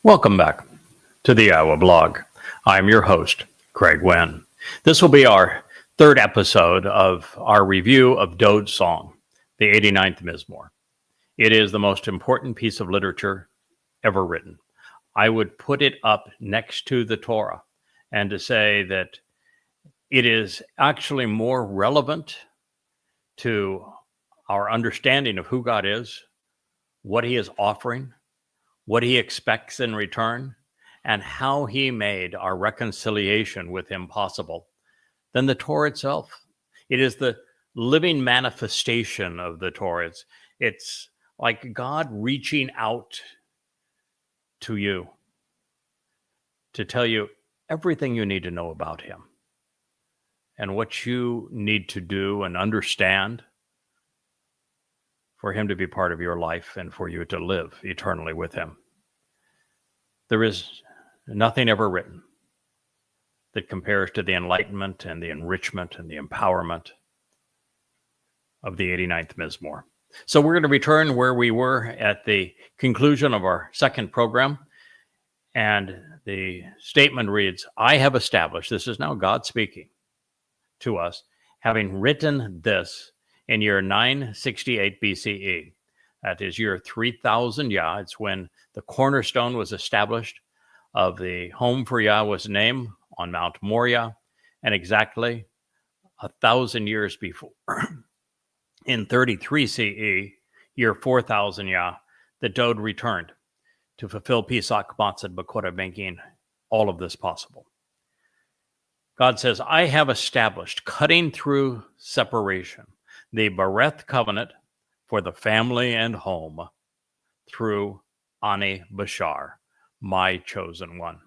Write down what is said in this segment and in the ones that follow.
Welcome back to the YAHOWAH blog. I'm your host, Craig Winn. This will be our third episode of our review of Dowd's song, the 89th Mizmor. It is the most important piece of literature ever written. I would put it up next to the Torah and to say that it is actually more relevant to our understanding of who God is, what he is offering, what he expects in return, and how he made our reconciliation with him possible than the Torah itself. It is the living manifestation of the Torah. It's like God reaching out to you to tell you everything you need to know about him and what you need to do and understand for him to be part of your life and for you to live eternally with him. There is nothing ever written that compares to the enlightenment and the enrichment and the empowerment of the 89th Mizmor. So we're going to return where we were at the conclusion of our second program. And the statement reads, I have established, this is now God speaking to us, having written this in year 968 BCE. That is year 3000 Yah. It's when the cornerstone was established of the home for Yahweh's name on Mount Moriah, and exactly 1,000 years before, in 33 CE, year 4000 Yah, that Dowd returned to fulfill Pesach Matzah B'Korah, making all of this possible. God says, I have established, cutting through separation, the Bereth covenant for the family and home through Ani Bashar, my chosen one,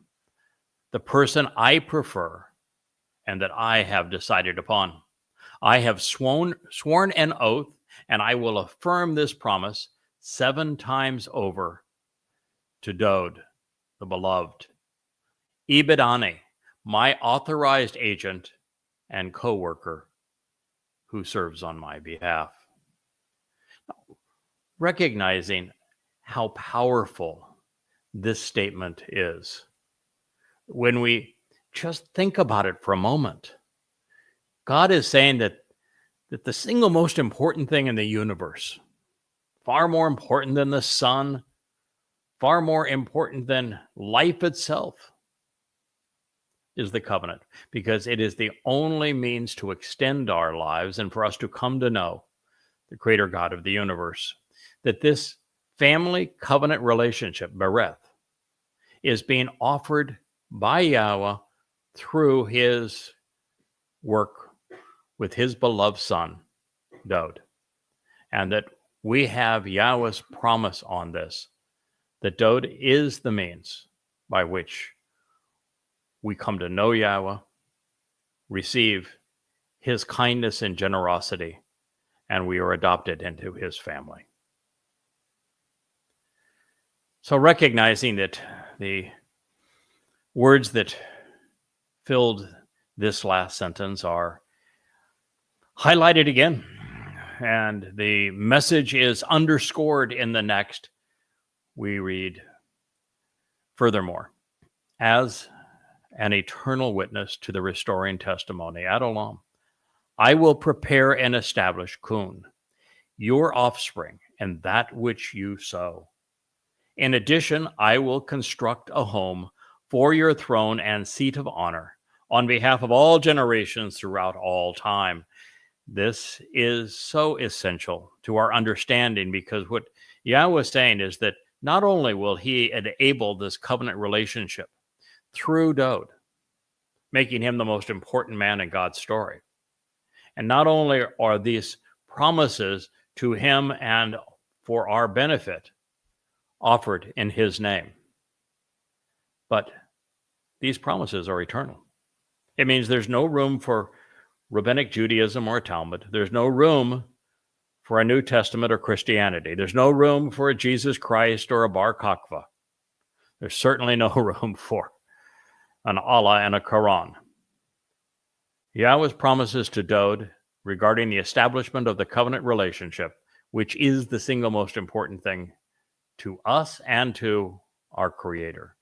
the person I prefer and that I have decided upon. I have sworn an oath, and I will affirm this promise 7 times over to Dowd, the beloved, Ibed Ani, my authorized agent and co-worker who serves on my behalf. Recognizing how powerful this statement is, when we just think about it for a moment, God is saying that the single most important thing in the universe, far more important than the sun, far more important than life itself, is the covenant, because it is the only means to extend our lives and for us to come to know the creator God of the universe. That this family covenant relationship, Bereth, is being offered by Yahweh through his work with his beloved son, Dowd. And that we have Yahweh's promise on this, that Dowd is the means by which we come to know Yahweh, receive his kindness and generosity, and we are adopted into his family. So recognizing that the words that filled this last sentence are highlighted again, and the message is underscored in the next, we read, furthermore, as an eternal witness to the restoring testimony, ad olam, I will prepare and establish Kun, your offspring, and that which you sow. In addition, I will construct a home for your throne and seat of honor on behalf of all generations throughout all time. This is so essential to our understanding, because what Yahweh is saying is that not only will he enable this covenant relationship through Dowd, making him the most important man in God's story, and not only are these promises to him and for our benefit offered in his name, but these promises are eternal. It means there's no room for rabbinic Judaism or Talmud. There's no room for a New Testament or Christianity. There's no room for a Jesus Christ or a Bar Kokhba. There's certainly no room for an Allah and a Quran. Yahweh's promises to Dowd regarding the establishment of the covenant relationship, which is the single most important thing to us and to our Creator,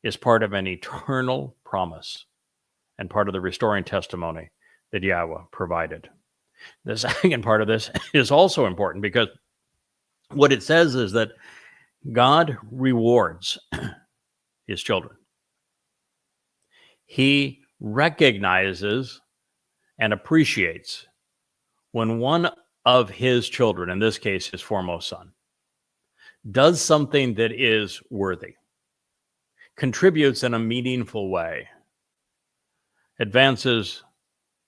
is part of an eternal promise and part of the restoring testimony that Yahweh provided. The second part of this is also important because what it says is that God rewards his children. He recognizes and appreciates when one of his children, in this case his foremost son, does something that is worthy, contributes in a meaningful way, advances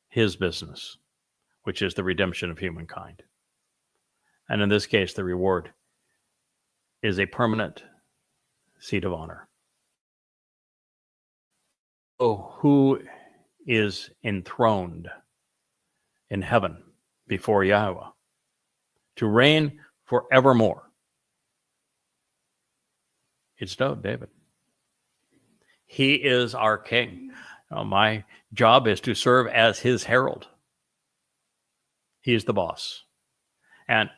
his business, which is the redemption of humankind. And in this case, the reward is a permanent seat of honor. So who is enthroned in heaven before Yahweh to reign forevermore? It's Dowd, David. He is our king. My job is to serve as his herald. He is the boss. And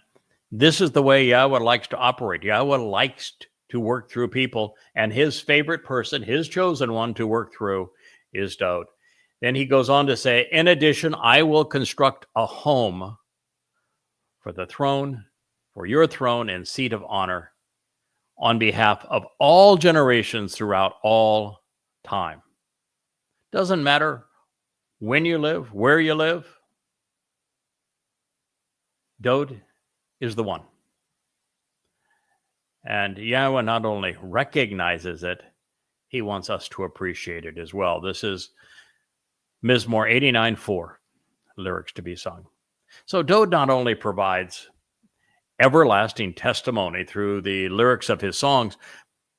this is the way Yahweh likes to operate. Yahweh likes to work through people, and his favorite person, his chosen one to work through, is Dowd. Then he goes on to say, in addition, I will construct a home for the throne, for your throne and seat of honor, on behalf of all generations throughout all time. Doesn't matter when you live, where you live, Dowd is the one. And Yahweh not only recognizes it, he wants us to appreciate it as well. This is Mizmor 89:4, lyrics to be sung. So Dowd not only provides everlasting testimony through the lyrics of his songs,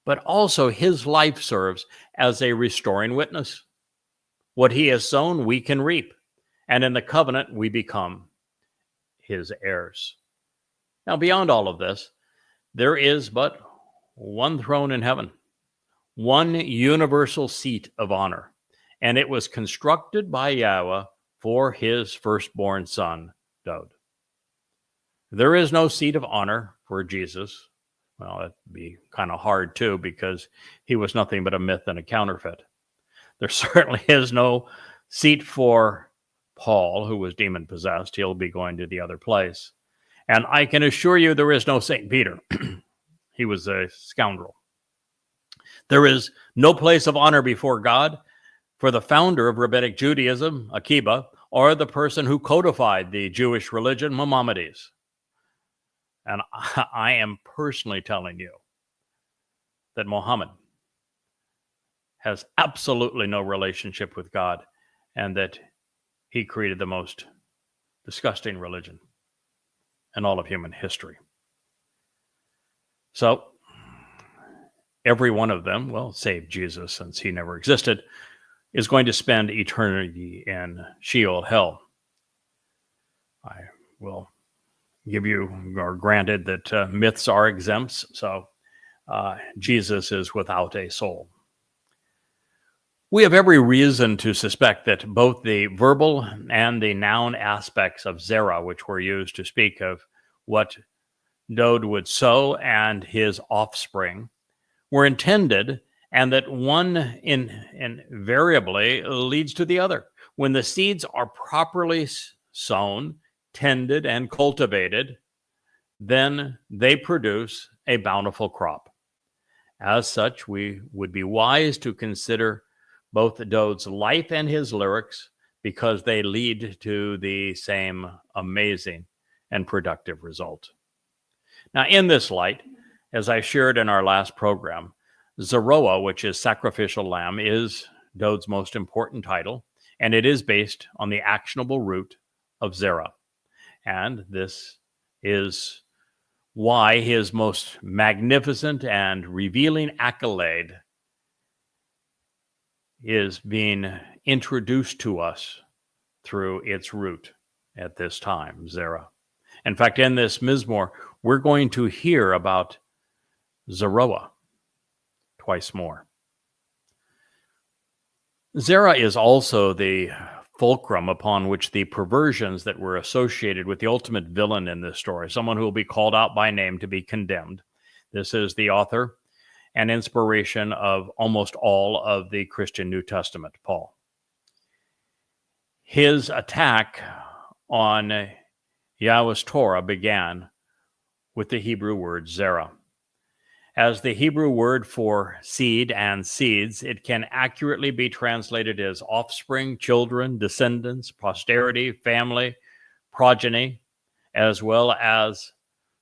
but also his life serves as a restoring witness. What he has sown, we can reap. And in the covenant, we become his heirs. Now, beyond all of this, there is but one throne in heaven, one universal seat of honor, and it was constructed by Yahweh for his firstborn son, Dowd. There is no seat of honor for Jesus. Well, that'd be kind of hard too, because he was nothing but a myth and a counterfeit. There certainly is no seat for Paul, who was demon-possessed. He'll be going to the other place. And I can assure you there is no St. Peter. He was a scoundrel. There is no place of honor before God for the founder of Rabbinic Judaism, Akiba, or the person who codified the Jewish religion, Maimonides. And I am personally telling you that Muhammad has absolutely no relationship with God, and that he created the most disgusting religion in all of human history. So, every one of them, well, save Jesus, since he never existed, is going to spend eternity in Sheol, hell. I will give you, or granted that myths are exempts, so Jesus is without a soul. We have every reason to suspect that both the verbal and the noun aspects of Zerah, which were used to speak of what Dowd would sow and his offspring, were intended, and that one invariably leads to the other. When the seeds are properly sown, tended, and cultivated, then they produce a bountiful crop. As such, we would be wise to consider both Dowd's life and his lyrics, because they lead to the same amazing and productive result. Now, in this light, as I shared in our last program, Zeroah, which is sacrificial lamb, is Dowd's most important title, and it is based on the actionable root of Zerah. And this is why his most magnificent and revealing accolade is being introduced to us through its root at this time, Zerah. In fact, in this Mizmor, we're going to hear about Zeroah twice more. Zerah is also the fulcrum upon which the perversions that were associated with the ultimate villain in this story, someone who will be called out by name to be condemned. This is the author and inspiration of almost all of the Christian New Testament, Paul. His attack on Yahweh's Torah began with the Hebrew word zerah. As the Hebrew word for seed and seeds, it can accurately be translated as offspring, children, descendants, posterity, family, progeny, as well as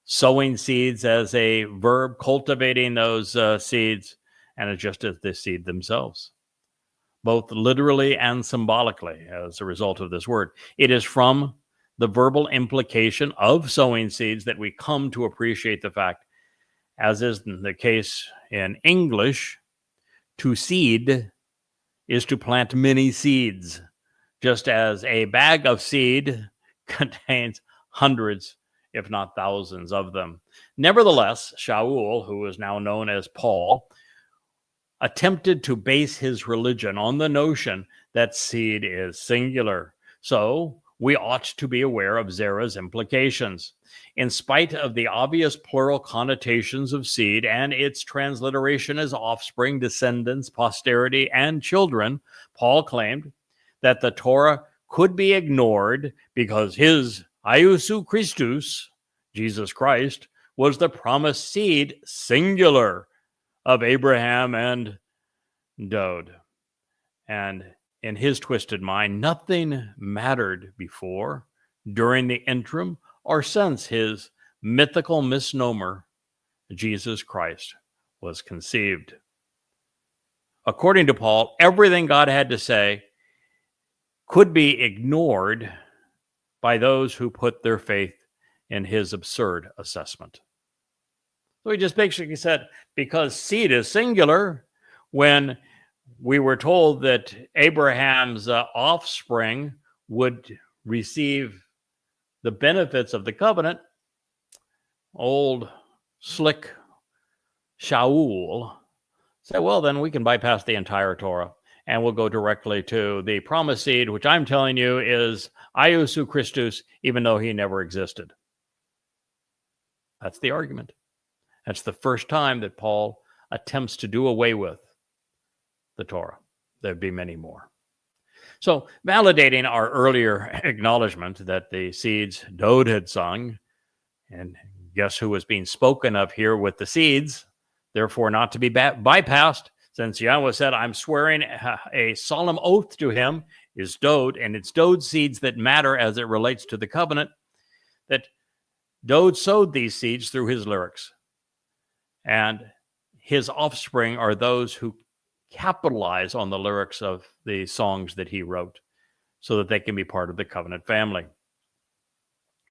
sowing seeds as a verb, cultivating those seeds, and just as the seed themselves, both literally and symbolically as a result of this word. It is from the verbal implication of sowing seeds that we come to appreciate the fact, as is the case in English, to seed is to plant many seeds, just as a bag of seed contains hundreds, if not thousands of them. Nevertheless, Shaul, who is now known as Paul, attempted to base his religion on the notion that seed is singular. So we ought to be aware of zerah's implications. In spite of the obvious plural connotations of seed and its transliteration as offspring, descendants, posterity, and children, Paul claimed that the Torah could be ignored because his Iousu Christus, Jesus Christ, was the promised seed, singular, of Abraham and Dowd. And in his twisted mind, nothing mattered before, during the interim, or since his mythical misnomer, Jesus Christ, was conceived. According to Paul, everything God had to say could be ignored by those who put their faith in his absurd assessment. So he just basically said, because seed is singular, when we were told that Abraham's offspring would receive the benefits of the covenant, old slick Shaul said, well, then we can bypass the entire Torah and we'll go directly to the promised seed, which I'm telling you is Iousu Christus, even though he never existed. That's the argument. That's the first time that Paul attempts to do away with the Torah. There'd be many more. So, validating our earlier acknowledgement that the seeds Dowd had sung, and guess who was being spoken of here with the seeds, therefore not to be bypassed, since Yahweh said, I'm swearing a solemn oath to him, is Dowd, and it's Dowd's seeds that matter as it relates to the covenant, that Dowd sowed these seeds through his lyrics. And his offspring are those who capitalize on the lyrics of the songs that he wrote so that they can be part of the covenant family.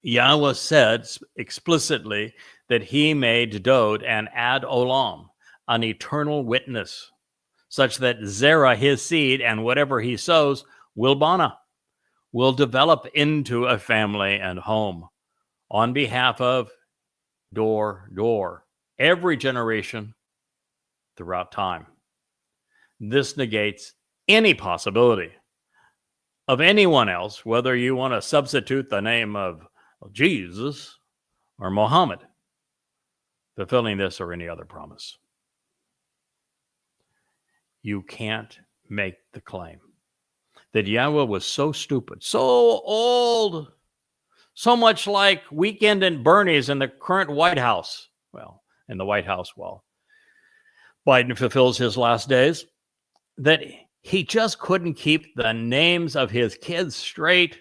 Yahweh said explicitly that he made Dowd an ad olam, an eternal witness, such that Zerah, his seed, and whatever he sows will develop into a family and home on behalf of every generation throughout time. This negates any possibility of anyone else, whether you want to substitute the name of Jesus or Muhammad, fulfilling this or any other promise. You can't make the claim that Yahweh was so stupid, so old, so much like Weekend at Bernie's in the current White House. Well, in the White House, while Biden fulfills his last days, that he just couldn't keep the names of his kids straight.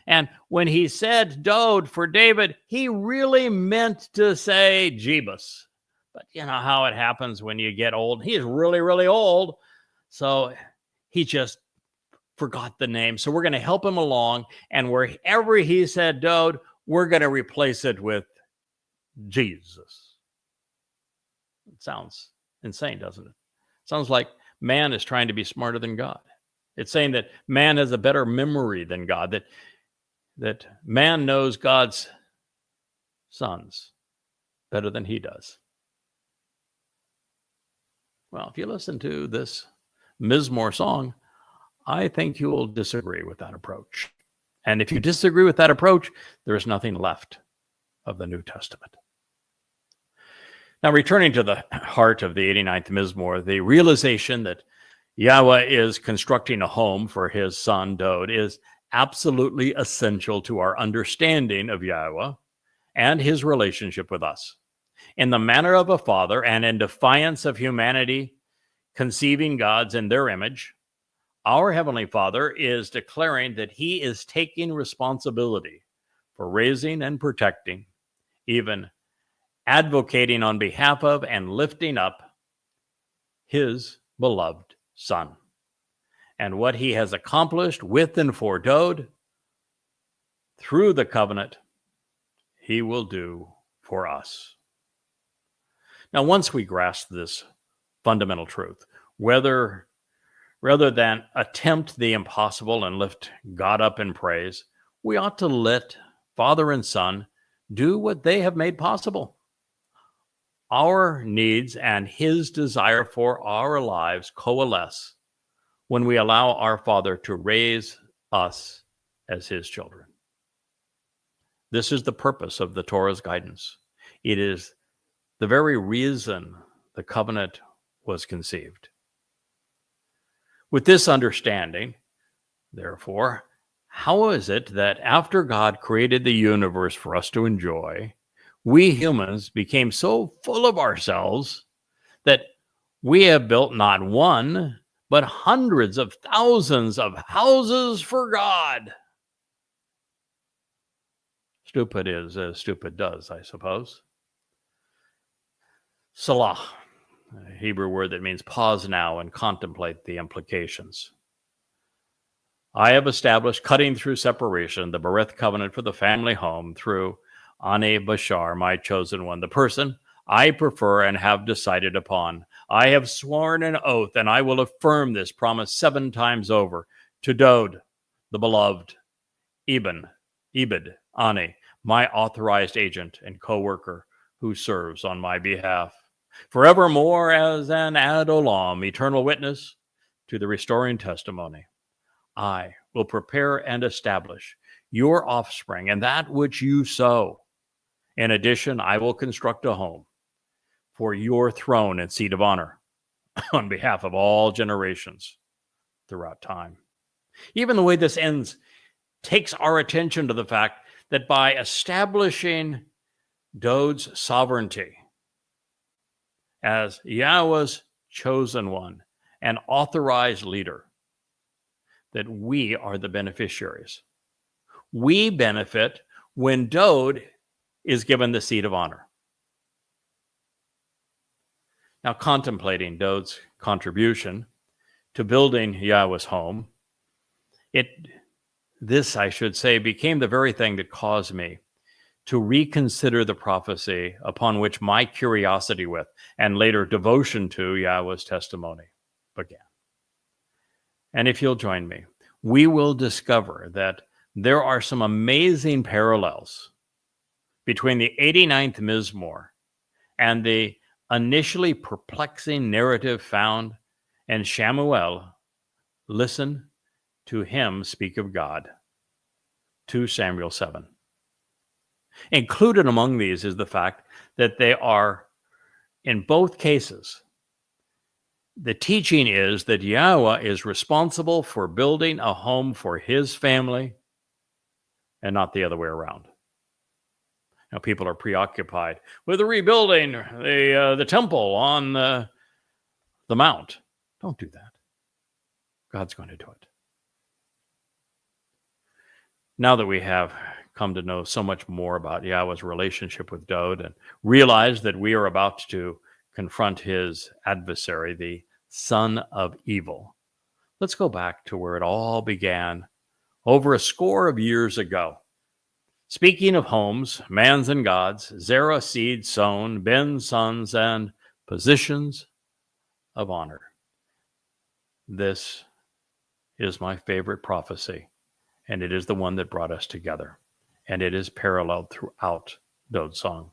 And when he said Dowd for David, he really meant to say Jebus. But you know how it happens when you get old. He's really, really old. So he just forgot the name. So we're going to help him along. And wherever he said Dowd, we're going to replace it with Jesus. It sounds insane, doesn't it? Sounds like man is trying to be smarter than God. It's saying that man has a better memory than God, that man knows God's sons better than he does. Well, if you listen to this Mizmor song, I think you will disagree with that approach. And if you disagree with that approach, there is nothing left of the New Testament. Now, returning to the heart of the 89th Mizmor, the realization that Yahweh is constructing a home for his son, Dowd, is absolutely essential to our understanding of Yahweh and his relationship with us. In the manner of a father and in defiance of humanity conceiving gods in their image, our Heavenly Father is declaring that he is taking responsibility for raising and protecting, even advocating on behalf of and lifting up his beloved Son. And what he has accomplished with and for Dowd through the covenant, he will do for us. Now, once we grasp this fundamental truth, rather than attempt the impossible and lift God up in praise, we ought to let Father and Son do what they have made possible. Our needs and his desire for our lives coalesce when we allow our Father to raise us as his children. This is the purpose of the Torah's guidance. It is the very reason the covenant was conceived. With this understanding, therefore, how is it that after God created the universe for us to enjoy, we humans became so full of ourselves that we have built not one, but hundreds of thousands of houses for God? Stupid is as stupid does, I suppose. Salah, a Hebrew word that means pause now and contemplate the implications. I have established, cutting through separation, the Berith covenant for the family home through Ane Bashar, my chosen one, the person I prefer and have decided upon. I have sworn an oath, and I will affirm this promise 7 times over, to Dowd, the beloved, Ebed, Ane, my authorized agent and co-worker who serves on my behalf, forevermore as an ad olam, eternal witness to the restoring testimony. I will prepare and establish your offspring and that which you sow. In addition, I will construct a home for your throne and seat of honor on behalf of all generations throughout time. Even the way this ends takes our attention to the fact that by establishing Dowd's sovereignty as Yahweh's chosen one and authorized leader, that we are the beneficiaries. We benefit when Dowd is given the seat of honor. Now, contemplating Dowd's contribution to building Yahweh's home, this, I should say, became the very thing that caused me to reconsider the prophecy upon which my curiosity with and later devotion to Yahweh's testimony began. And if you'll join me, we will discover that there are some amazing parallels between the 89th Mizmor and the initially perplexing narrative found in Shamuel, listen to him speak of God, 2 Samuel 7. Included among these is the fact that they are, in both cases, the teaching is that Yahweh is responsible for building a home for his family and not the other way around. Now, people are preoccupied with rebuilding the temple on the mount. Don't do that. God's going to do it. Now that we have come to know so much more about Yahweh's relationship with Dowd and realize that we are about to confront his adversary, the son of evil, let's go back to where it all began over a score of years ago. Speaking of homes, mans and gods, Zerah seed sown, Ben sons, and positions of honor. This is my favorite prophecy, and it is the one that brought us together, and it is paralleled throughout Dowd's song.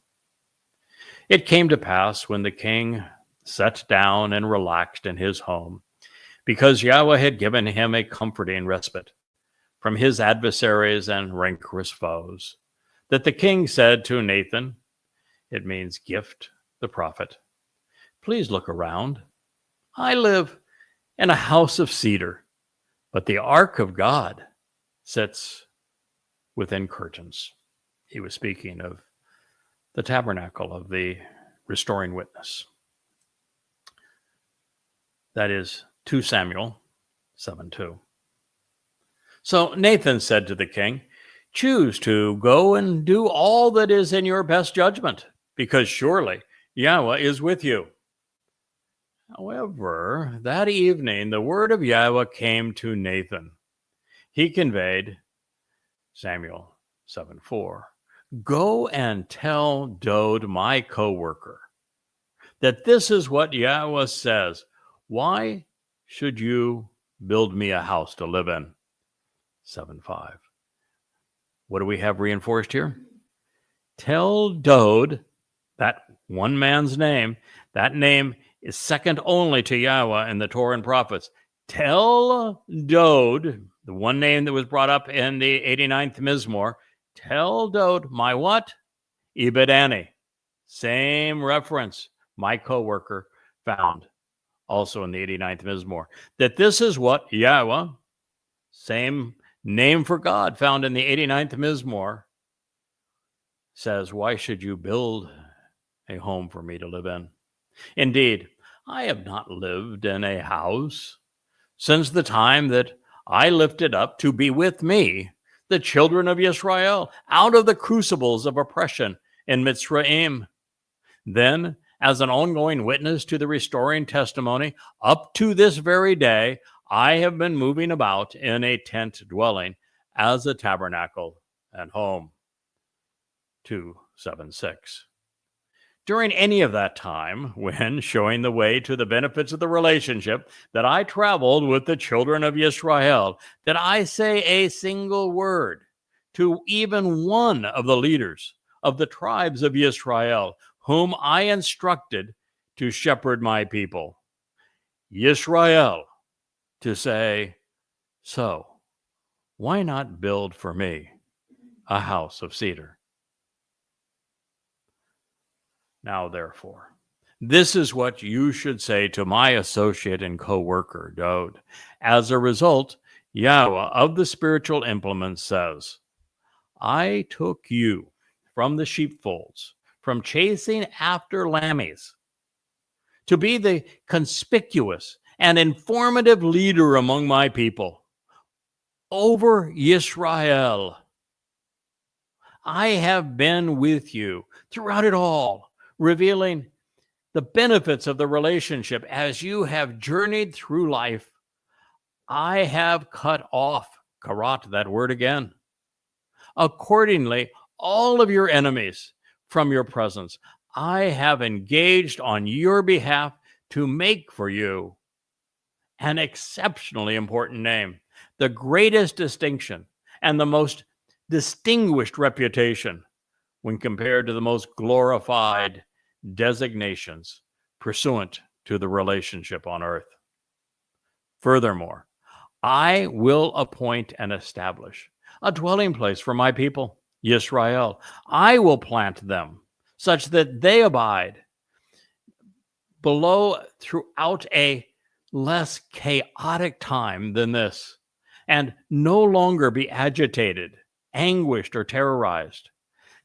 It came to pass when the king sat down and relaxed in his home, because Yahweh had given him a comforting respite from his adversaries and rancorous foes, that the king said to Nathan, it means gift, the prophet, please look around. I live in a house of cedar, but the ark of God sits within curtains. He was speaking of the tabernacle of the restoring witness. That is 2 Samuel 7:2. So Nathan said to the king, choose to go and do all that is in your best judgment, because surely Yahweh is with you. However, that evening, the word of Yahweh came to Nathan. He conveyed, Samuel 7:4, go and tell Dowd, my co-worker, that this is what Yahweh says. Why should you build me a house to live in? 7:5. What do we have reinforced here? Tell Dowd, that one man's name, that name is second only to Yahweh in the Torah and prophets. Tell Dowd, the one name that was brought up in the 89th Mizmor, tell Dowd, my what? Ibedani. Same reference, my co-worker, found also in the 89th Mizmor. That this is what Yahweh, same name for God, found in the 89th Mizmor, says, why should you build a home for me to live in? Indeed, I have not lived in a house since the time that I lifted up to be with me the children of Israel out of the crucibles of oppression in Mitzrayim. Then, as an ongoing witness to the restoring testimony, up to this very day, I have been moving about in a tent dwelling as a tabernacle and home. 2:7-6. During any of that time, when showing the way to the benefits of the relationship that I traveled with the children of Israel, did I say a single word to even one of the leaders of the tribes of Israel, whom I instructed to shepherd my people, Yisrael, to say, so why not build for me a house of cedar? Now, therefore, this is what you should say to my associate and co-worker, Dowd. As a result, Yahweh of the spiritual implements says, I took you from the sheepfolds, from chasing after lambs, to be the conspicuous and informative leader among my people, over Yisrael. I have been with you throughout it all, revealing the benefits of the relationship as you have journeyed through life. I have cut off, karat, that word again, accordingly, all of your enemies from your presence. I have engaged on your behalf to make for you an exceptionally important name, the greatest distinction and the most distinguished reputation when compared to the most glorified designations pursuant to the relationship on earth. Furthermore, I will appoint and establish a dwelling place for my people, Yisrael. I will plant them such that they abide below throughout a less chaotic time than this, and no longer be agitated, anguished, or terrorized.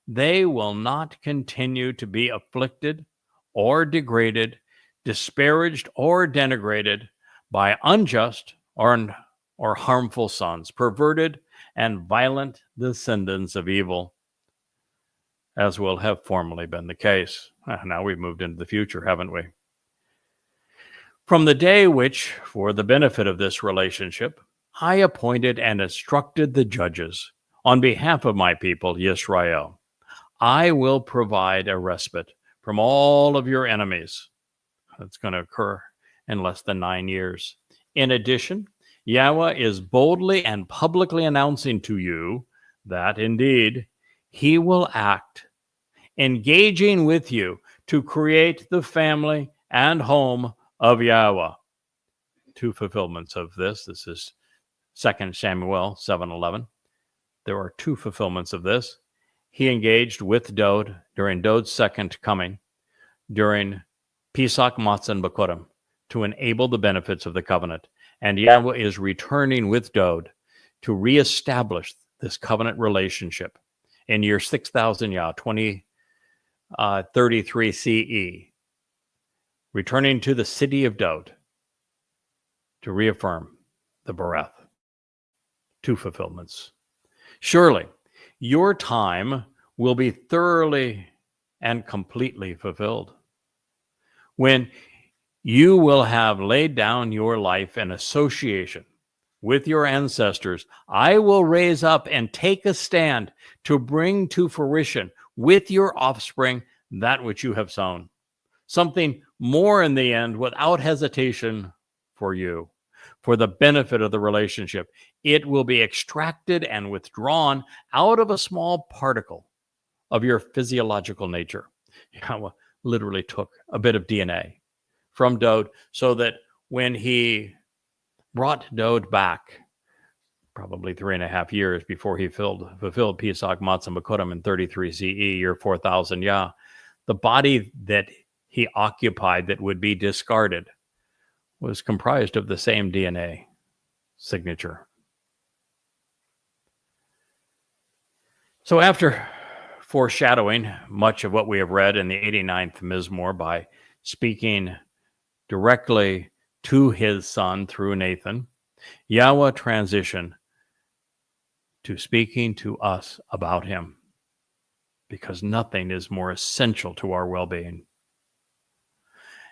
They will not continue to be afflicted or degraded, disparaged or denigrated by unjust or harmful sons, perverted and violent descendants of evil, as will have formerly been the case. Now we've moved into the future, haven't we? From the day which, for the benefit of this relationship, I appointed and instructed the judges on behalf of my people, Yisrael, I will provide a respite from all of your enemies. That's going to occur in less than 9 years. In addition, Yahweh is boldly and publicly announcing to you that indeed he will act, engaging with you to create the family and home of Yahweh. 2 fulfillments of this. This is 2 Samuel 7:11. There are 2 fulfillments of this. He engaged with Dowd during Dowd's second coming during Pesach, Matzah, and Bakurim to enable the benefits of the covenant. And Yahweh is returning with Dowd to reestablish this covenant relationship in year 6000 Yah, 2033 CE, returning to the city of Dowd to reaffirm the Bereth. 2 fulfillments. Surely your time will be thoroughly and completely fulfilled when you will have laid down your life in association with your ancestors. I will raise up and take a stand to bring to fruition with your offspring that which you have sown. Something more in the end without hesitation for you, for the benefit of the relationship. It will be extracted and withdrawn out of a small particle of your physiological nature. Yahweh literally took a bit of DNA from Dowd so that when he brought Dowd back, probably 3.5 years before he fulfilled Pesach, Matzah, and Bakurim in 33 CE, year 4000 Yah, the body that he occupied that would be discarded was comprised of the same DNA signature. So after foreshadowing much of what we have read in the 89th Mizmor by speaking directly to his son through Nathan, Yahweh transitioned to speaking to us about him, because nothing is more essential to our well-being.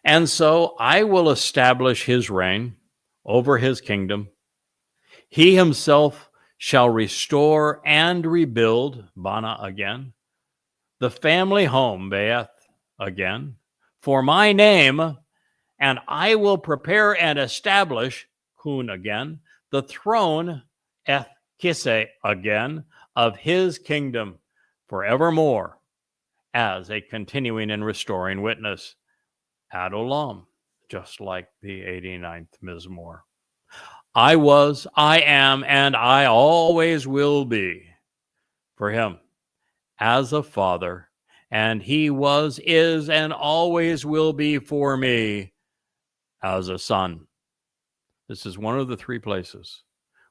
And so I will establish his reign over his kingdom. He himself shall restore and rebuild, Bana again, the family home, Beeth again, for my name, and I will prepare and establish, Kun again, the throne, Eth Kise again, of his kingdom forevermore, as a continuing and restoring witness, ad olam, just like the 89th Mizmor. I was, I am, and I always will be for him as a father, and he was, is, and always will be for me as a son. This is one of the 3 places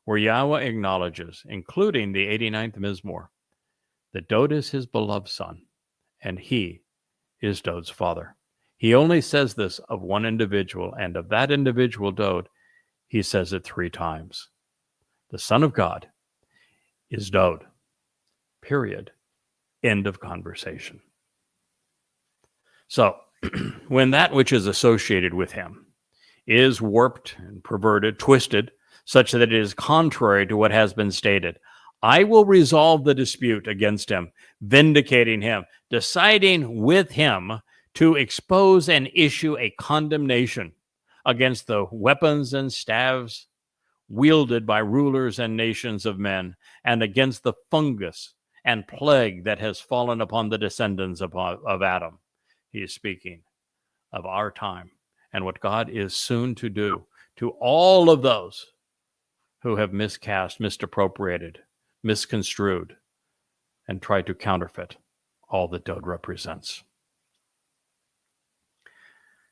where Yahweh acknowledges, including the 89th Mizmor, that Dowd is his beloved son, and he is Dowd's father. He only says this of one individual, and of that individual, Dowd, he says it 3 times. The Son of God is Dowd. Period. End of conversation. So, when that which is associated with him is warped and perverted, twisted, such that it is contrary to what has been stated, I will resolve the dispute against him, vindicating him, deciding with him to expose and issue a condemnation against the weapons and staves wielded by rulers and nations of men, and against the fungus and plague that has fallen upon the descendants of Adam. He is speaking of our time and what God is soon to do to all of those who have miscast, misappropriated, misconstrued, and tried to counterfeit all that Dowd represents.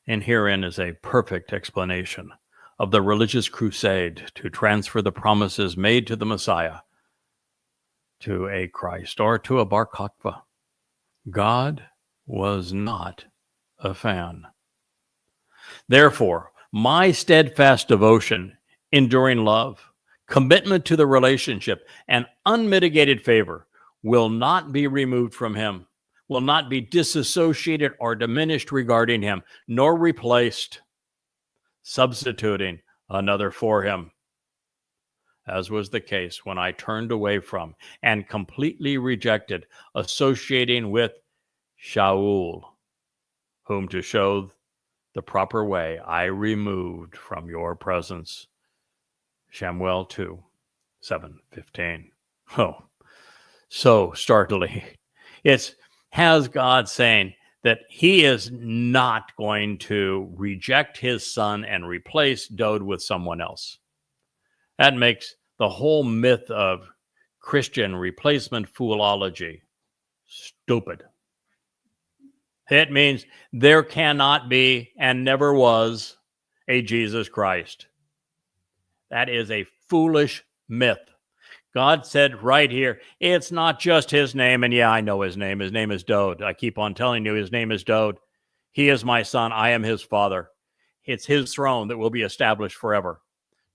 And herein is a perfect explanation of the religious crusade to transfer the promises made to the Messiah to a Christ or to a Bar Kokhba. God was not a fan. Therefore, my steadfast devotion, enduring love, commitment to the relationship, and unmitigated favor will not be removed from him, will not be disassociated or diminished regarding him, nor replaced, substituting another for him, as was the case when I turned away from and completely rejected associating with Shaul, whom to show the proper way I removed from your presence. Shamuel 2, 7:15. Oh, so startling. It has God saying that he is not going to reject his son and replace Dowd with someone else. That makes the whole myth of Christian replacement foolology stupid. It means there cannot be and never was a Jesus Christ. That is a foolish myth. God said right here, it's not just his name. And yeah, I know his name. His name is Dowd. I keep on telling you his name is Dowd. He is my son. I am his father. It's his throne that will be established forever.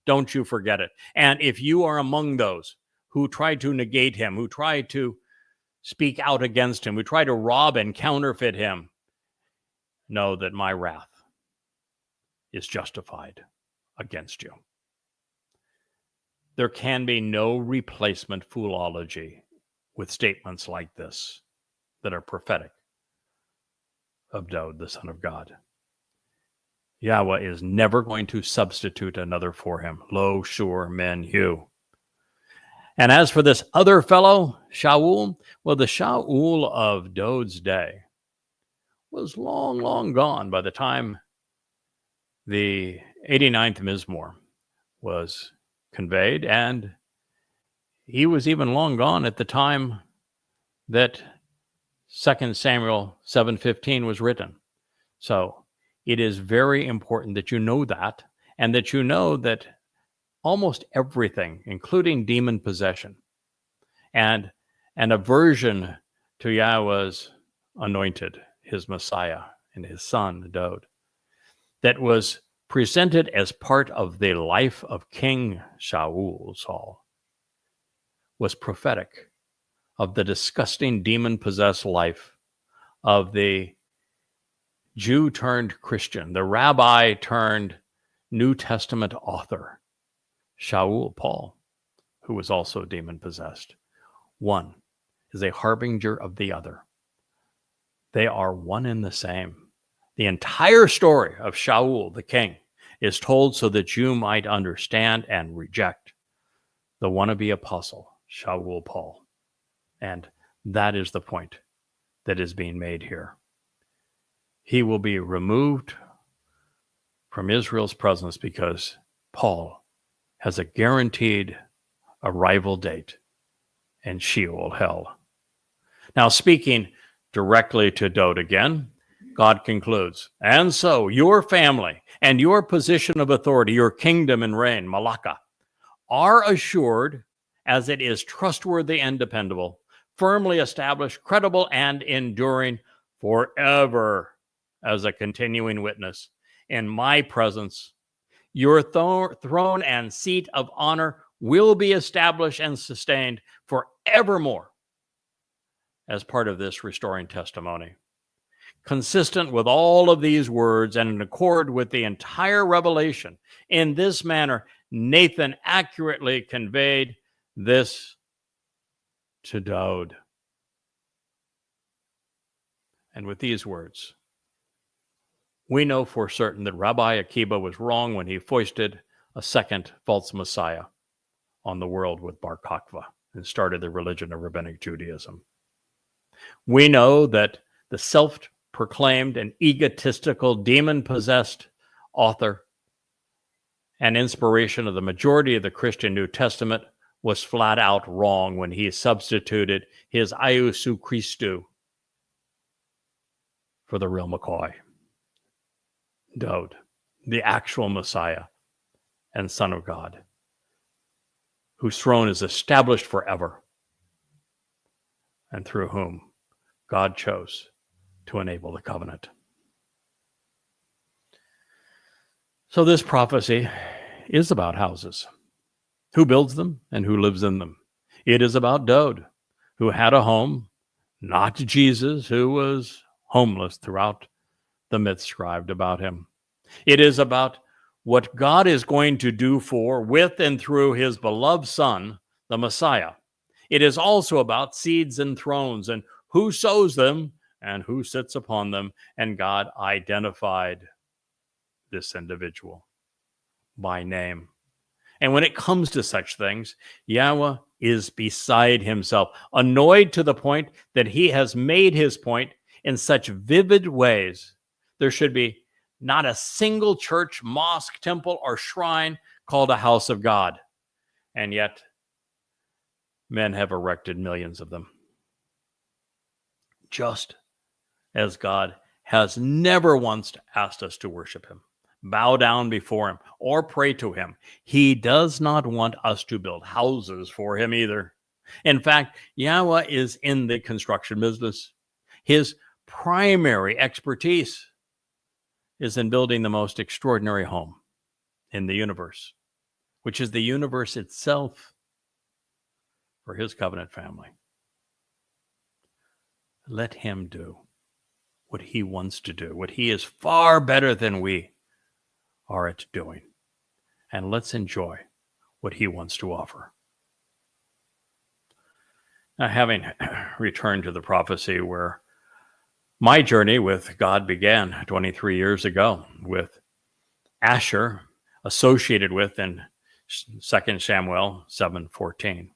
Don't you forget it. And if you are among those who try to negate him, who try to speak out against him, who try to rob and counterfeit him, know that my wrath is justified against you. There can be no replacement foolology with statements like this that are prophetic of Dowd, the Son of God. Yahweh is never going to substitute another for him. Lo, sure, men, hew. And as for this other fellow, Shaul, well, the Shaul of Dowd's day was long, long gone by the time the 89th Mizmor was conveyed, and he was even long gone at the time that 2 Samuel 7:15 was written. So it is very important that you know that, and that you know that almost everything, including demon possession and an aversion to Yahweh's anointed, his Messiah and his son, Dowd, that was presented as part of the life of King Saul, was prophetic of the disgusting demon-possessed life of the Jew turned Christian, the rabbi turned New Testament author, Shaul, Paul, who was also demon-possessed. One is a harbinger of the other. They are one and the same. The entire story of Shaul, the king, is told so that you might understand and reject the wannabe apostle, Shaul Paul. And that is the point that is being made here. He will be removed from Israel's presence because Paul has a guaranteed arrival date in Sheol, hell. Now, speaking directly to Dowd again, God concludes, and so your family and your position of authority, your kingdom and reign, Malaka, are assured as it is trustworthy and dependable, firmly established, credible, and enduring forever as a continuing witness in my presence. Your throne and seat of honor will be established and sustained forevermore as part of this restoring testimony. Consistent with all of these words and in accord with the entire revelation, in this manner, Nathan accurately conveyed this to Dowd. And with these words, we know for certain that Rabbi Akiba was wrong when he foisted a second false Messiah on the world with Bar Kokhba and started the religion of Rabbinic Judaism. We know that the self-proclaimed and egotistical, demon-possessed author and inspiration of the majority of the Christian New Testament was flat out wrong when he substituted his Iousu Christou for the real McCoy, Dowd, the actual Messiah and Son of God, whose throne is established forever, and through whom God chose to enable the covenant. So this prophecy is about houses. Who builds them and who lives in them? It is about Dowd, who had a home, not Jesus, who was homeless throughout the myth scribed about him. It is about what God is going to do for, with, and through his beloved Son, the Messiah. It is also about seeds and thrones and who sows them and who sits upon them. And God identified this individual by name. And when it comes to such things, Yahweh is beside himself, annoyed to the point that he has made his point in such vivid ways. There should be not a single church, mosque, temple, or shrine called a house of God. And yet, men have erected millions of them. Just as God has never once asked us to worship him, bow down before him, or pray to him. He does not want us to build houses for him either. In fact, Yahweh is in the construction business. His primary expertise is in building the most extraordinary home in the universe, which is the universe itself for his covenant family. Let him do what he wants to do, what he is far better than we are at doing. And let's enjoy what he wants to offer. Now, having returned to the prophecy where my journey with God began 23 years ago, with Asher associated with in 2 Samuel 7:14,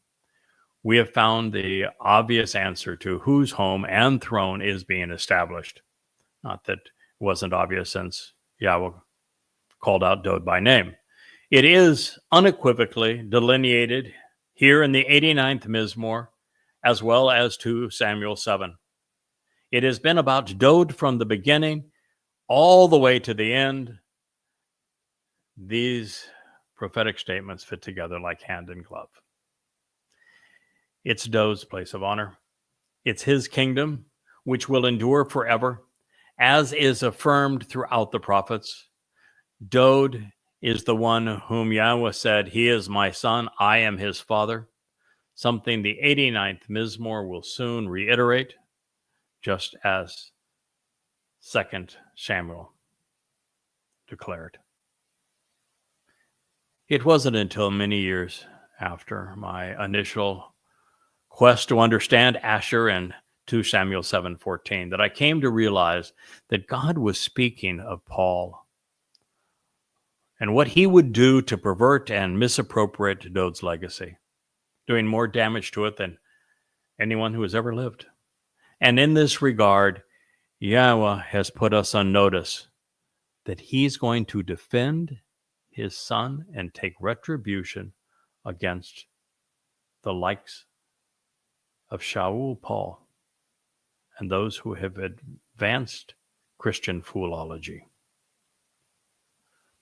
we have found the obvious answer to whose home and throne is being established. Not that it wasn't obvious, since Yahweh called out Dowd by name. It is unequivocally delineated here in the 89th Mizmor, as well as 2 Samuel 7. It has been about Dowd from the beginning all the way to the end. These prophetic statements fit together like hand in glove. It's Dowd's place of honor. It's his kingdom, which will endure forever, as is affirmed throughout the prophets. Dowd is the one whom Yahweh said, "He is my son, I am his father," something the 89th Mizmor will soon reiterate, just as 2 Samuel declared. It wasn't until many years after my initial quest to understand Asher and 2 Samuel 7:14 that I came to realize that God was speaking of Paul and what he would do to pervert and misappropriate Dowd's legacy, doing more damage to it than anyone who has ever lived. And in this regard, Yahweh has put us on notice that he's going to defend his son and take retribution against the likes of Shaul Paul and those who have advanced Christian foolology.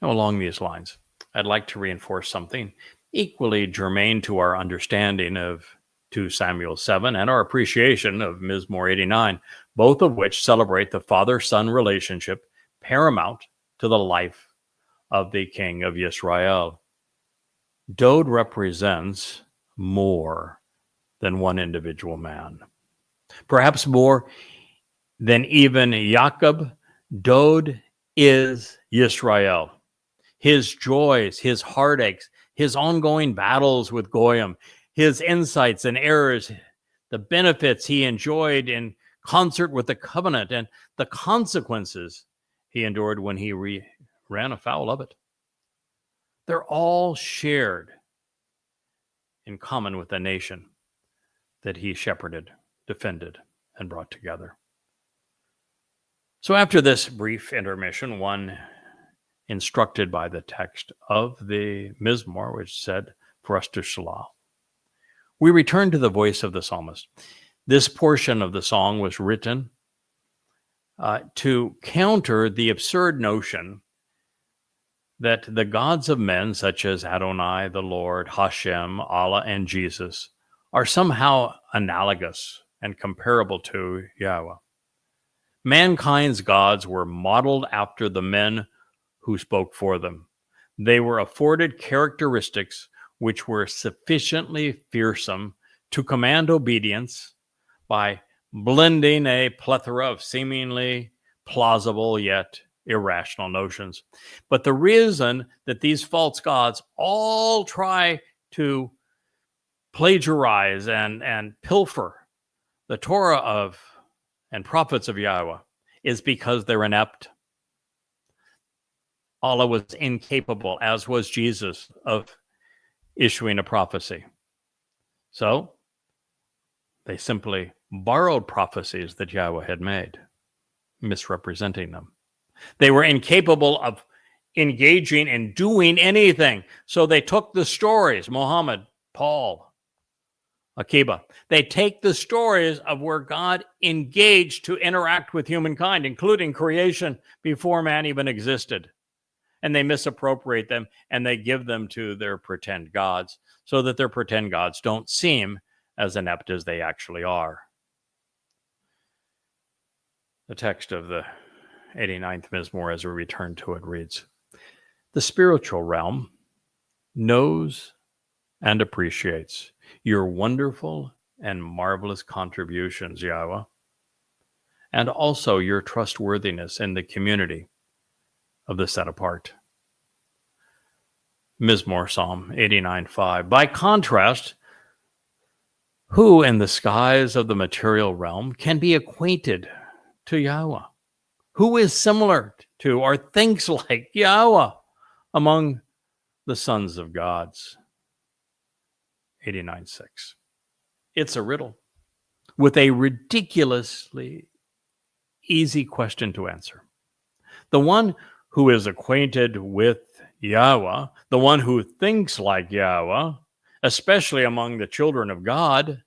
Now, along these lines, I'd like to reinforce something equally germane to our understanding of 2 Samuel 7 and our appreciation of Mizmor 89, both of which celebrate the father-son relationship paramount to the life of the king of Israel. Dowd represents more than one individual man. Perhaps more than even Jacob, Dowd is Yisrael. His joys, his heartaches, his ongoing battles with Goyim, his insights and errors, the benefits he enjoyed in concert with the covenant, and the consequences he endured when he ran afoul of it. They're all shared in common with the nation that he shepherded, defended, and brought together. So after this brief intermission, one instructed by the text of the Mizmor, which said for us to Shalah, we return to the voice of the psalmist. This portion of the song was written to counter the absurd notion that the gods of men, such as Adonai, the Lord, Hashem, Allah, and Jesus, are somehow analogous and comparable to Yahweh. Mankind's gods were modeled after the men who spoke for them. They were afforded characteristics which were sufficiently fearsome to command obedience by blending a plethora of seemingly plausible yet irrational notions. But the reason that these false gods all try to plagiarize and pilfer the Torah of and prophets of Yahweh is because they're inept. Allah was incapable, as was Jesus, of issuing a prophecy. So they simply borrowed prophecies that Yahweh had made, misrepresenting them. They were incapable of engaging in doing anything. So they took the stories, Muhammad, Paul, Akiba. They take the stories of where God engaged to interact with humankind, including creation before man even existed, and they misappropriate them and they give them to their pretend gods so that their pretend gods don't seem as inept as they actually are. The text of the 89th Mizmor, as we return to it, reads, "The spiritual realm knows and appreciates your wonderful and marvelous contributions, Yahweh, and also your trustworthiness in the community of the set apart." Mizmor, Psalm 89:5. By contrast, who in the skies of the material realm can be acquainted to Yahweh? Who is similar to or thinks like Yahweh among the sons of gods? 89:6. It's a riddle with a ridiculously easy question to answer. The one who is acquainted with Yahweh, the one who thinks like Yahweh, especially among the children of God,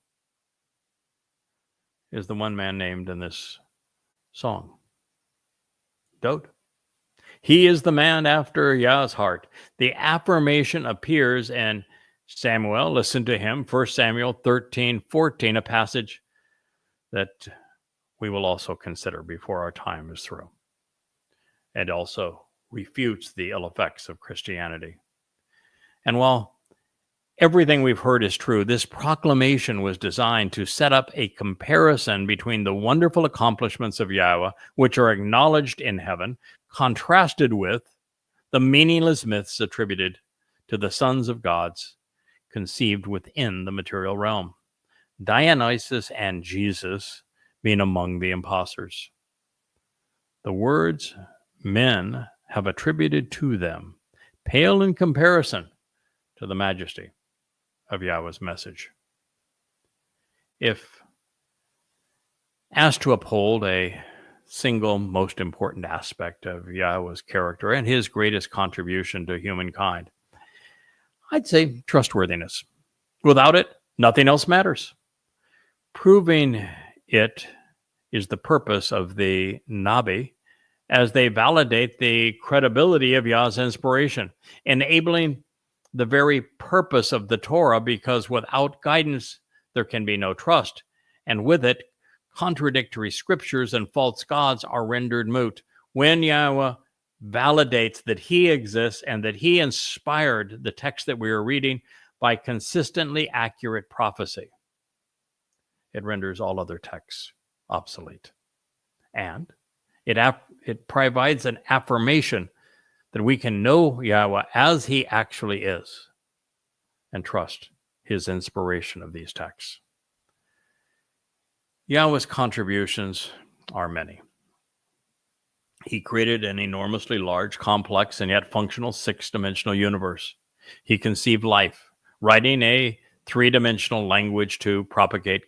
is the one man named in this song, Dowd. He is the man after Yah's heart. The affirmation appears in Samuel. Listen to him, 1 Samuel 13:14, a passage that we will also consider before our time is through, and also refutes the ill effects of Christianity. And while everything we've heard is true, this proclamation was designed to set up a comparison between the wonderful accomplishments of Yahweh, which are acknowledged in heaven, contrasted with the meaningless myths attributed to the sons of gods conceived within the material realm, Dionysus and Jesus being among the impostors. The words men have attributed to them pale in comparison to the majesty of Yahweh's message. If asked to uphold a single most important aspect of Yahweh's character and his greatest contribution to humankind, I'd say trustworthiness. Without it, nothing else matters. Proving it is the purpose of the Nabi, as they validate the credibility of Yah's inspiration, enabling the very purpose of the Torah, because without guidance, there can be no trust. And with it, contradictory scriptures and false gods are rendered moot. When Yahweh validates that he exists and that he inspired the text that we are reading by consistently accurate prophecy, it renders all other texts obsolete. And it provides an affirmation that we can know Yahweh as he actually is and trust his inspiration of these texts. Yahweh's contributions are many. He created an enormously large, complex, and yet functional six-dimensional universe. He conceived life, writing a three-dimensional language to propagate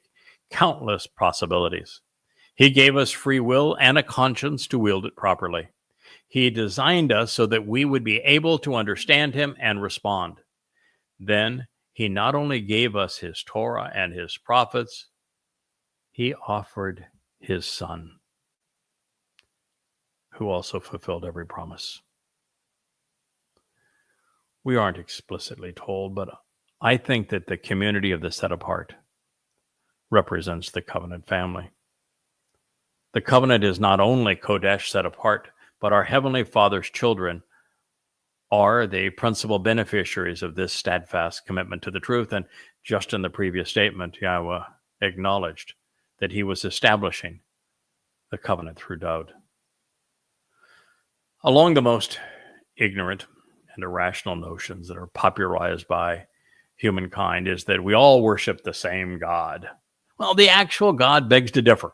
countless possibilities. He gave us free will and a conscience to wield it properly. He designed us so that we would be able to understand him and respond. Then he not only gave us his Torah and his prophets, he offered his Son, who also fulfilled every promise. We aren't explicitly told, but I think that the community of the set apart represents the covenant family. The covenant is not only Kodesh, set apart, but our Heavenly Father's children are the principal beneficiaries of this steadfast commitment to the truth. And just in the previous statement, Yahweh acknowledged that he was establishing the covenant through Dowd. Along the most ignorant and irrational notions that are popularized by humankind is that we all worship the same God. Well, the actual God begs to differ.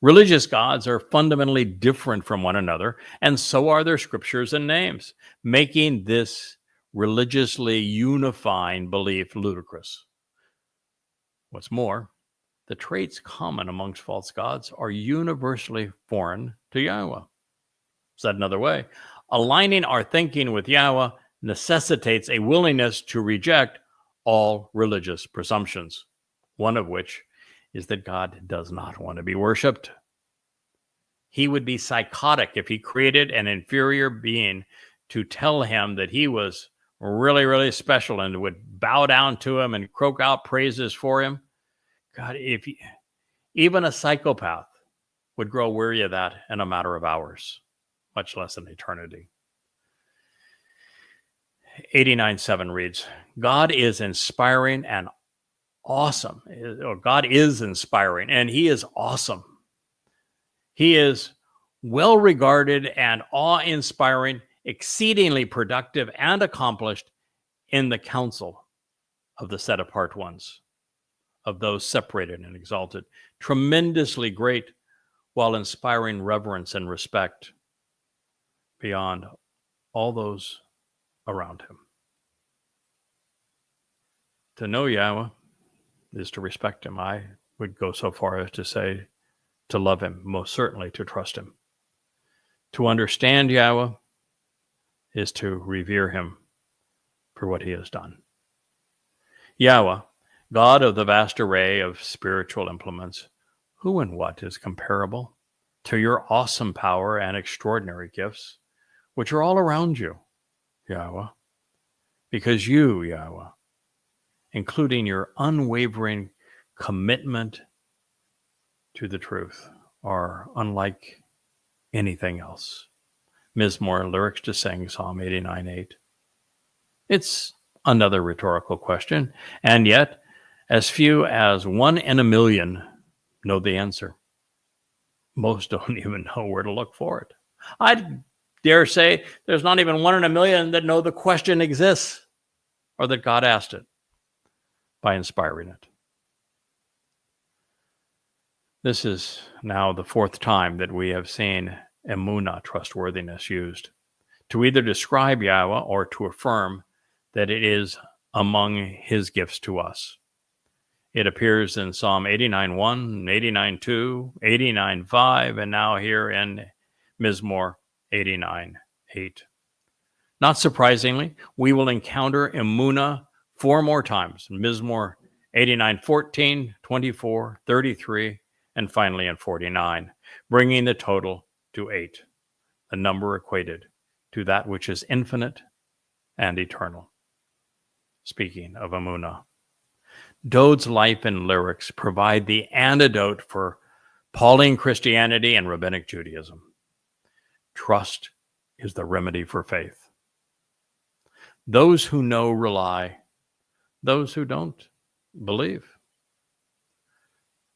Religious gods are fundamentally different from one another, and so are their scriptures and names, making this religiously unifying belief ludicrous. What's more, the traits common amongst false gods are universally foreign to Yahweh. Said another way, aligning our thinking with Yahweh necessitates a willingness to reject all religious presumptions, one of which is that God does not want to be worshipped. He would be psychotic if he created an inferior being to tell him that he was really, really special and would bow down to him and croak out praises for him. God, even a psychopath would grow weary of that in a matter of hours, much less an eternity. 89:7 reads, God is inspiring and awesome. God is inspiring and he is awesome. He is well regarded and awe-inspiring, exceedingly productive and accomplished in the council of the set-apart ones, of those separated and exalted, tremendously great while inspiring reverence and respect beyond all those around him. To know Yahweh is to respect him. I would go so far as to say to love him, most certainly to trust him. To understand Yahweh is to revere him for what he has done. Yahweh, God of the vast array of spiritual implements, who and what is comparable to your awesome power and extraordinary gifts, which are all around you, Yahweh? Because you, Yahweh, including your unwavering commitment to the truth, are unlike anything else. Mizmor, lyrics to sing, Psalm 89:8. It's another rhetorical question, and yet as few as 1 in a million know the answer. Most don't even know where to look for it. I dare say there's not even 1 in a million that know the question exists or that God asked it by inspiring it. This is now the 4th time that we have seen emunah, trustworthiness, used to either describe Yahweh or to affirm that it is among his gifts to us. It appears in Psalm 89:1, 89:2, 89:5, and now here in Mizmor 89:8. Not surprisingly, we will encounter emunah 4 more times. Mizmor 89:14, 24, 33, and finally in 49, bringing the total to 8, the number equated to that which is infinite and eternal. Speaking of emunah, Dowd's life and lyrics provide the antidote for Pauline Christianity and Rabbinic Judaism. Trust is the remedy for faith. Those who know rely. Those who don't believe.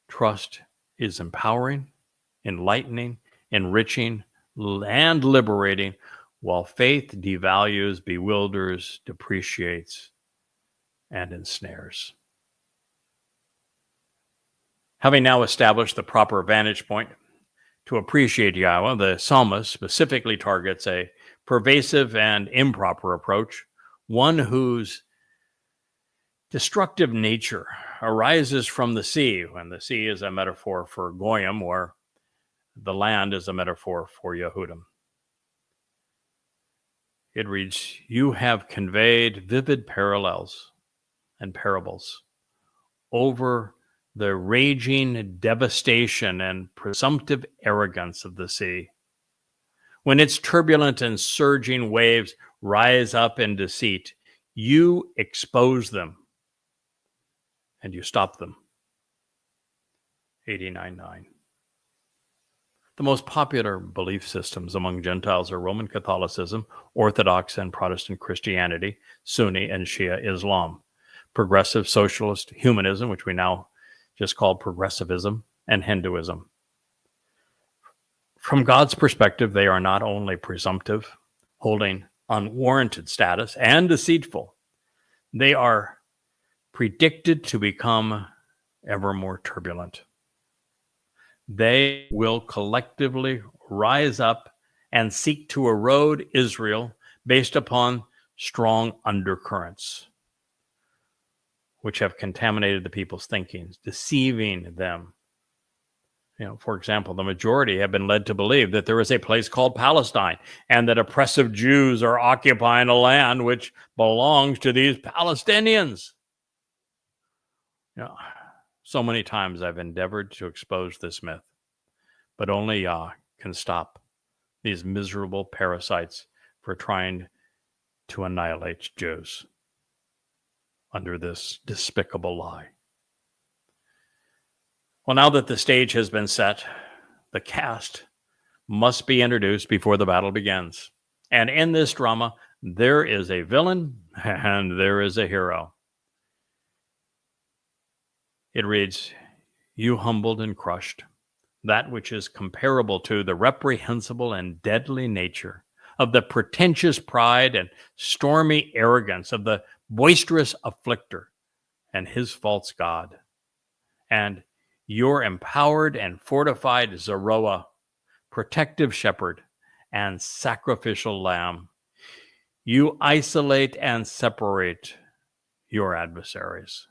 Trust is empowering, enlightening, enriching, and liberating, while faith devalues, bewilders, depreciates, and ensnares. Having now established the proper vantage point to appreciate Yahweh, the psalmist specifically targets a pervasive and improper approach, one whose destructive nature arises from the sea, when the sea is a metaphor for Goyim, or the land is a metaphor for Yehudim. It reads, you have conveyed vivid parallels and parables over the raging devastation and presumptive arrogance of the sea. When its turbulent and surging waves rise up in deceit, you expose them and you stop them. 89:9. The most popular belief systems among Gentiles are Roman Catholicism, Orthodox and Protestant Christianity, Sunni and Shia Islam, progressive socialist humanism, which we now just call progressivism, and Hinduism. From God's perspective, they are not only presumptive, holding unwarranted status, and deceitful, they are predicted to become ever more turbulent. They will collectively rise up and seek to erode Israel based upon strong undercurrents, which have contaminated the people's thinkings, deceiving them. For example, the majority have been led to believe that there is a place called Palestine and that oppressive Jews are occupying a land which belongs to these Palestinians. You know, so many times I've endeavored to expose this myth, but only Yah can stop these miserable parasites for trying to annihilate Jews under this despicable lie. Well, now that the stage has been set, the cast must be introduced before the battle begins. And in this drama, there is a villain and there is a hero. It reads, "You humbled and crushed that which is comparable to the reprehensible and deadly nature of the pretentious pride and stormy arrogance of the boisterous afflicter and his false god. And your empowered and fortified Zeroah, protective shepherd and sacrificial lamb, you isolate and separate your adversaries."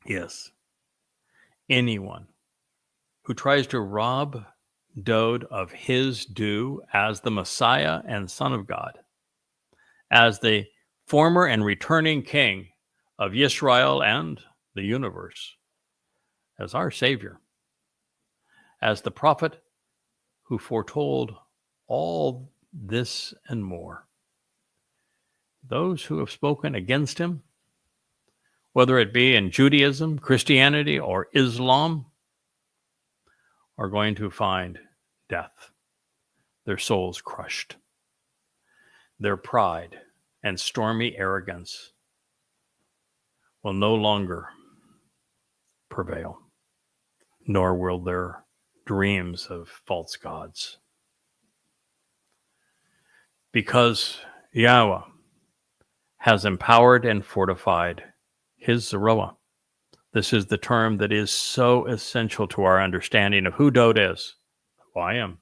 Yes, anyone who tries to rob Dowd of his due as the Messiah and Son of God, as the former and returning King of Israel and the universe, as our Savior, as the prophet who foretold all this and more. Those who have spoken against him, whether it be in Judaism, Christianity, or Islam, are going to find death, their souls crushed, their pride and stormy arrogance will no longer prevail, nor will their dreams of false gods. Because Yahweh has empowered and fortified his Zeroah. This is the term that is so essential to our understanding of who Dowd is, who I am,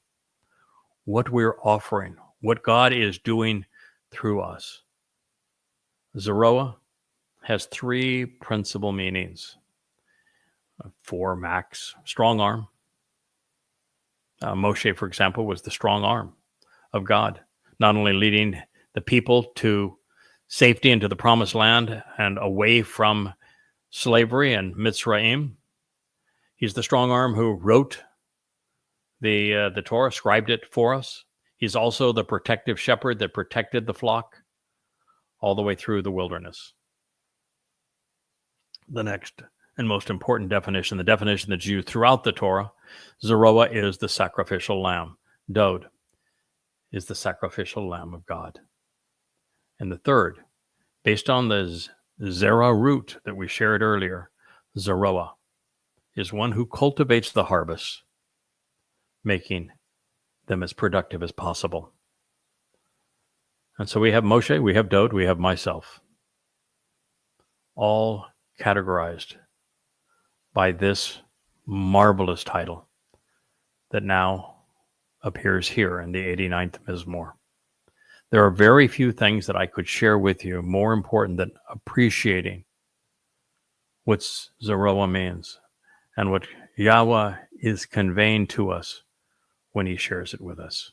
what we're offering, what God is doing through us. Zeroah has three principal meanings. 4 max: strong arm. Moshe, for example, was the strong arm of God, not only leading the people to safety into the promised land and away from slavery and Mitzrayim. He's the strong arm who wrote the Torah, scribed it for us. He's also the protective shepherd that protected the flock all the way through the wilderness. The next and most important definition, the definition that's used throughout the Torah, Zeroah is the sacrificial lamb. Dowd is the sacrificial lamb of God. And the third, based on the Zerah root that we shared earlier, Zeroah is one who cultivates the harvest, making them as productive as possible. And so we have Moshe, we have Dowd, we have myself, all categorized by this marvelous title that now appears here in the 89th Mizmor. There are very few things that I could share with you more important than appreciating what Zeroah means and what Yahweh is conveying to us when he shares it with us.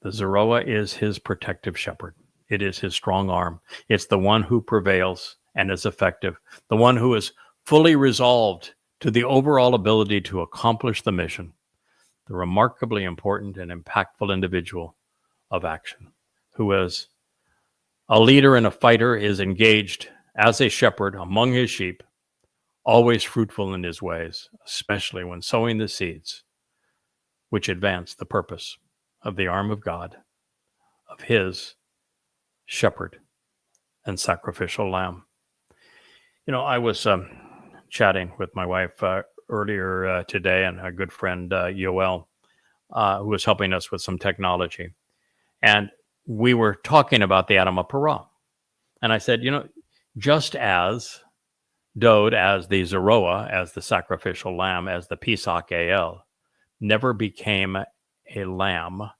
The Zeroah is his protective shepherd. It is his strong arm. It's the one who prevails and is effective, the one who is fully resolved to the overall ability to accomplish the mission, the remarkably important and impactful individual of action, who as a leader and a fighter is engaged as a shepherd among his sheep, always fruitful in his ways, especially when sowing the seeds which advance the purpose of the arm of God, of his shepherd and sacrificial lamb. You know, I was chatting with my wife earlier today, and a good friend, Yoel, who was helping us with some technology. And we were talking about the Adam of Parah. And I said, you know, just as Dowd, as the Zeroah, as the sacrificial lamb, as the Pesach El, never became a lamb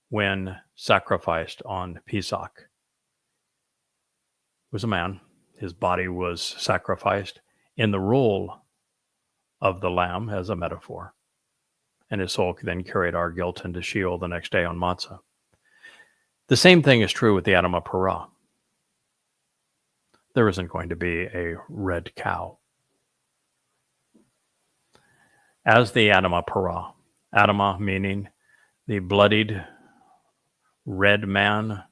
when sacrificed on Pesach. He was a man. His body was sacrificed in the role of the lamb as a metaphor. And his soul then carried our guilt into Sheol the next day on Matzah. The same thing is true with the Adam of Parah. There isn't going to be a red cow. As the Adamah Parah, Adamah meaning the bloodied red man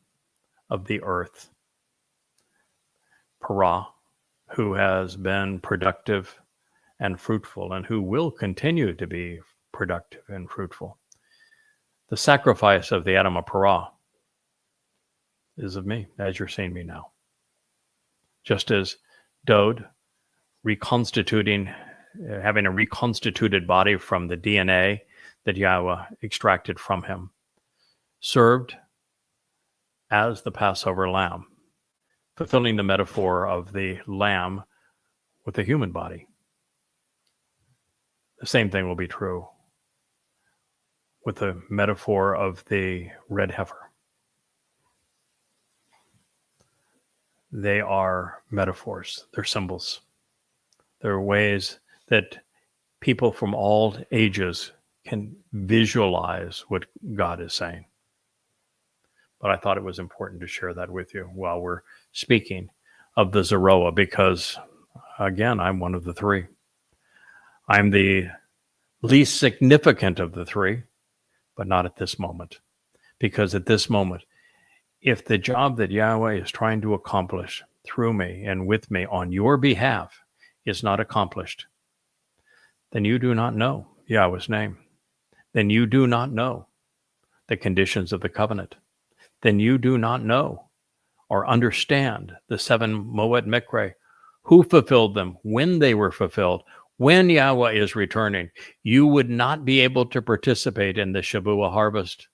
of the earth, Parah, who has been productive and fruitful and who will continue to be productive and fruitful. The sacrifice of the Adamah Parah is of me, as you're seeing me now. Just as Dowd having a reconstituted body from the DNA that Yahweh extracted from him, served as the Passover lamb, fulfilling the metaphor of the lamb with a human body. The same thing will be true with the metaphor of the red heifer. They are metaphors. They're symbols. They're ways that people from all ages can visualize what God is saying. But I thought it was important to share that with you while we're speaking of the Zeroah, because, again, I'm one of the three. I'm the least significant of the three, but not at this moment. Because at this moment, if the job that Yahweh is trying to accomplish through me and with me on your behalf is not accomplished, then you do not know Yahweh's name. Then you do not know the conditions of the covenant. Then you do not know or understand the 7 Moed Mikre, who fulfilled them, when they were fulfilled, when Yahweh is returning. You would not be able to participate in the Shabuah harvest,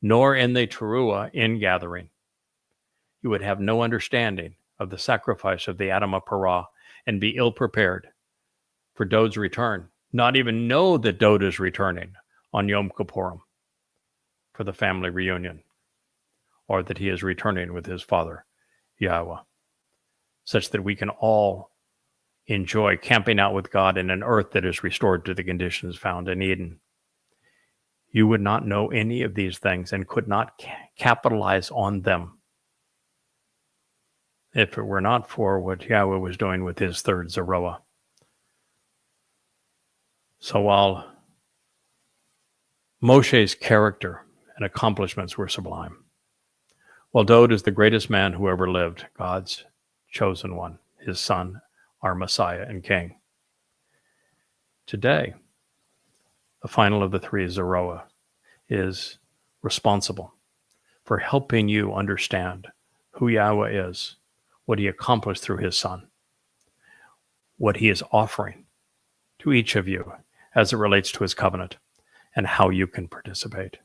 nor in the Teruah ingathering. You would have no understanding of the sacrifice of the Adamah Parah and be ill-prepared for Dowd's return. Not even know that Dowd is returning on Yom Kippurim for the family reunion, or that he is returning with his father, Yahweh, such that we can all enjoy camping out with God in an earth that is restored to the conditions found in Eden. You would not know any of these things and could not capitalize on them if it were not for what Yahweh was doing with his third Zeroah. So while Moshe's character and accomplishments were sublime, while Dowd is the greatest man who ever lived, God's chosen one, his son, our Messiah and King, today, the final of the three, Zeroah, is responsible for helping you understand who Yahweh is, what he accomplished through his son, what he is offering to each of you as it relates to his covenant, and how you can participate.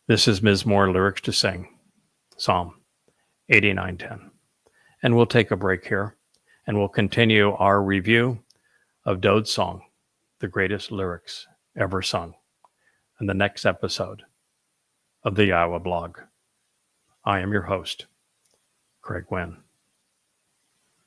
This is Mizmor Lyrics to Sing, Psalm 89:10. And we'll take a break here, and we'll continue our review of Dowd's song, The Greatest Lyrics Ever Sung, in the next episode of the YAHOWAH blog. I am your host, Craig Winn.